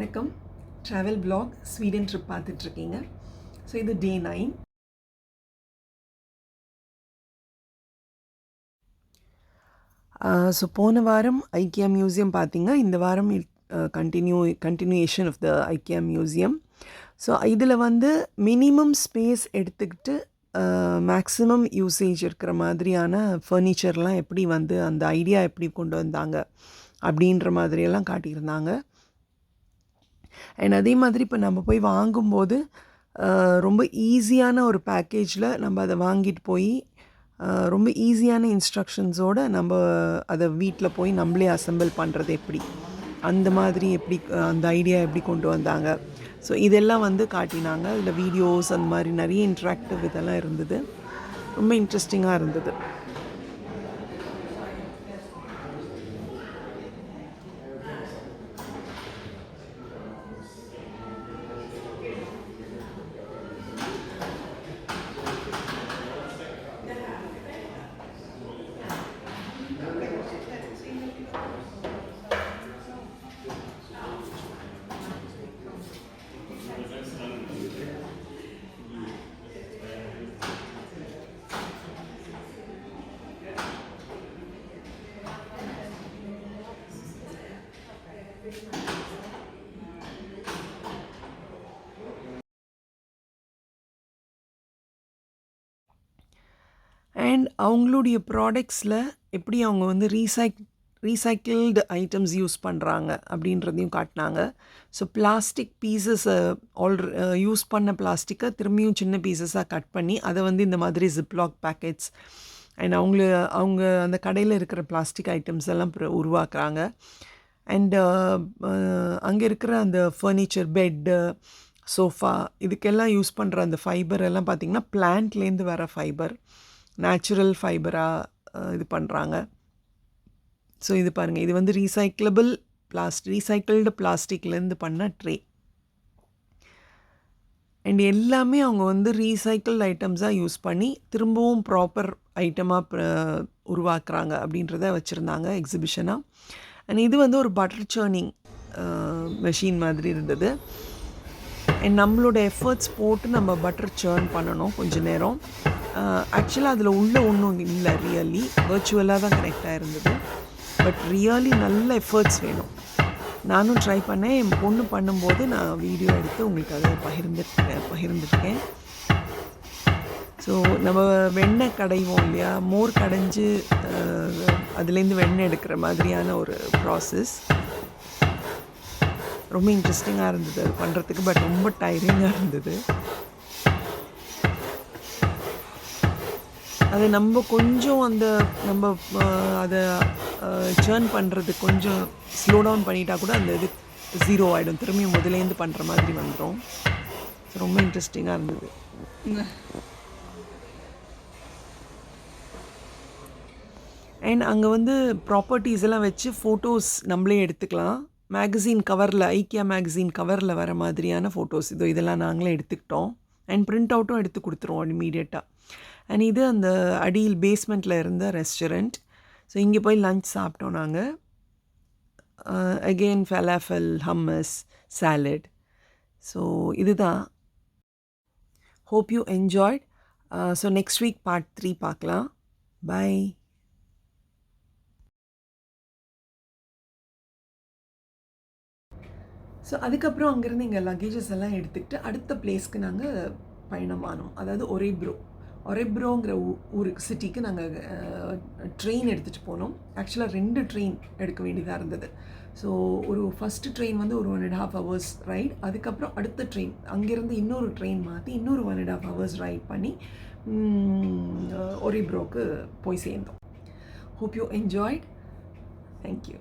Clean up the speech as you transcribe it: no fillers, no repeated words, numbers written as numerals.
வணக்கம். Travel black Sweden trip பார்த்துட்ருக்கீங்க. So இது டே 9. ஸோ போன வாரம் ஐக்கியா மியூசியம் பார்த்தீங்க. இந்த வாரம் continuation of the IKEA museum. So இதில் மினிமம் ஸ்பேஸ் எடுத்துக்கிட்டு மேக்ஸிமம் யூசேஜ் இருக்கிற மாதிரியான ஃபர்னிச்சர்லாம் எப்படி அந்த ஐடியா எப்படி கொண்டு வந்தாங்க அப்படின்ற மாதிரியெல்லாம் காட்டியிருந்தாங்க. அண்ட் அதே மாதிரி இப்போ நம்ம போய் வாங்கும்போது ரொம்ப ஈஸியான ஒரு பேக்கேஜில் நம்ம அதை வாங்கிட்டு போய் ரொம்ப ஈஸியான இன்ஸ்ட்ரக்ஷன்ஸோடு நம்ம அதை வீட்டில் போய் நம்மளே அசெம்பிள் பண்ணுறது எப்படி, அந்த மாதிரி எப்படி அந்த ஐடியா எப்படி கொண்டு வந்தாங்க. ஸோ இதெல்லாம் காட்டினாங்க. அதில் வீடியோஸ் அந்த மாதிரி நிறைய இன்ட்ராக்டிவ் இதெல்லாம் இருந்தது. ரொம்ப இன்ட்ரெஸ்டிங்காக இருந்தது. அண்ட் அவங்களுடைய ப்ராடக்ட்ஸில் எப்படி அவங்க ரீசைக்கிள்டு ஐட்டம்ஸ் யூஸ் பண்ணுறாங்க அப்படின்றதையும் காட்டினாங்க. ஸோ பிளாஸ்டிக் பீசஸை யூஸ் பண்ண பிளாஸ்டிக்கை திரும்பியும் சின்ன பீசஸாக கட் பண்ணி அதை இந்த மாதிரி ஜிப்லாக் பேக்கெட்ஸ் அண்ட் அவங்க அந்த கடையில் இருக்கிற பிளாஸ்டிக் ஐட்டம்ஸ் எல்லாம் உருவாக்குறாங்க. அண்டு அங்கே இருக்கிற அந்த ஃபர்னிச்சர், பெட்டு, சோஃபா இதுக்கெல்லாம் யூஸ் பண்ணுற அந்த ஃபைபர் எல்லாம் பார்த்திங்கன்னா பிளான்ட்லேருந்து வர ஃபைபர், நேச்சுரல் ஃபைபராக இது பண்ணுறாங்க. ஸோ இது பாருங்கள், இது ரீசைக்கிள்டு பிளாஸ்டிக்லேருந்து பண்ண ட்ரே. அண்ட் எல்லாமே அவங்க ரீசைக்கிள்டு ஐட்டம்ஸாக யூஸ் பண்ணி திரும்பவும் ப்ராப்பர் ஐட்டமாக உருவாக்குறாங்க அப்படின்றத வச்சுருந்தாங்க எக்ஸிபிஷனாக. அண்ட் இது ஒரு பட்டர் சர்னிங் மெஷின் மாதிரி இருந்தது. அண்ட் நம்மளோட எஃபர்ட்ஸ் போட்டு நம்ம பட்டர் சர்ன் பண்ணணும் கொஞ்சம் நேரம். ஆக்சுவலாக அதில் ஒன்றும் இல்லை, ரியலி வர்ச்சுவலாக தான் கனெக்டாக இருந்தது. பட் ரியலி நல்ல எஃபர்ட்ஸ் வேணும். நானும் ட்ரை பண்ணேன். என் பொண்ணு பண்ணும்போது நான் வீடியோ எடுத்து உங்களுக்கு அதை பகிர்ந்துருக்கேன். ஸோ நம்ம வெண்ணெய் கடைவோம் இல்லையா, மோர் கடைஞ்சி அதுலேருந்து வெண்ணெய் எடுக்கிற மாதிரியான ஒரு ப்ராசஸ். ரொம்ப இன்ட்ரெஸ்டிங்காக இருந்தது அது பண்ணுறதுக்கு. பட் ரொம்ப டயரிங்காக இருந்தது. அது நம்ம கொஞ்சம் நம்ம அதை சர்ன் பண்ணுறது கொஞ்சம் ஸ்லோ டவுன் பண்ணிட்டா கூட அந்த இது 0 ஆகிடும். திரும்பி முதலேருந்து பண்ணுற மாதிரி வந்துடும். ரொம்ப இன்ட்ரெஸ்டிங்காக இருந்தது. அண்ட் அங்கே ப்ராப்பர்ட்டிஸ் எல்லாம் வச்சு ஃபோட்டோஸ் நம்மளே எடுத்துக்கலாம். மேகசின் கவரில், ஐக்கியா மேகசின் கவரில் வர மாதிரியான ஃபோட்டோஸ் இதெல்லாம் நாங்களே எடுத்துக்கிட்டோம். அண்ட் பிரிண்ட் அவுட்டும் எடுத்து கொடுத்துருவோம் இமீடியட்டாக. அண்ட் இது அந்த அடியில் பேஸ்மெண்ட்டில் இருந்த ரெஸ்டாரண்ட். ஸோ இங்கே போய் லஞ்ச் சாப்பிட்டோம் நாங்கள். Again falafel, hummus, salad. So இதுதான். Hope you enjoyed. So next week part 3 பார்க்கலாம். பை. ஸோ அதுக்கப்புறம் அங்கேருந்து எங்கள் லக்கேஜஸ் எல்லாம் எடுத்துக்கிட்டு அடுத்த பிளேஸ்க்கு நாங்கள் பயணமானோம். அதாவது ஒரேப்ரோங்கிற ஊருக்கு, சிட்டிக்கு நாங்கள் ட்ரெயின் எடுத்துகிட்டு போனோம். ஆக்சுவலாக 2 ட்ரெயின் எடுக்க வேண்டியதாக இருந்தது. ஸோ ஃபஸ்ட்டு ட்ரெயின் ஒரு 1.5 hours ரைட். அதுக்கப்புறம் அடுத்த ட்ரெயின் அங்கேருந்து இன்னொரு ட்ரெயின் மாற்றி இன்னொரு 1.5 hours ரைட் பண்ணி ஒரேப்ரோக்கு போய் சேர்ந்தோம். Hope you enjoyed. தேங்க்யூ.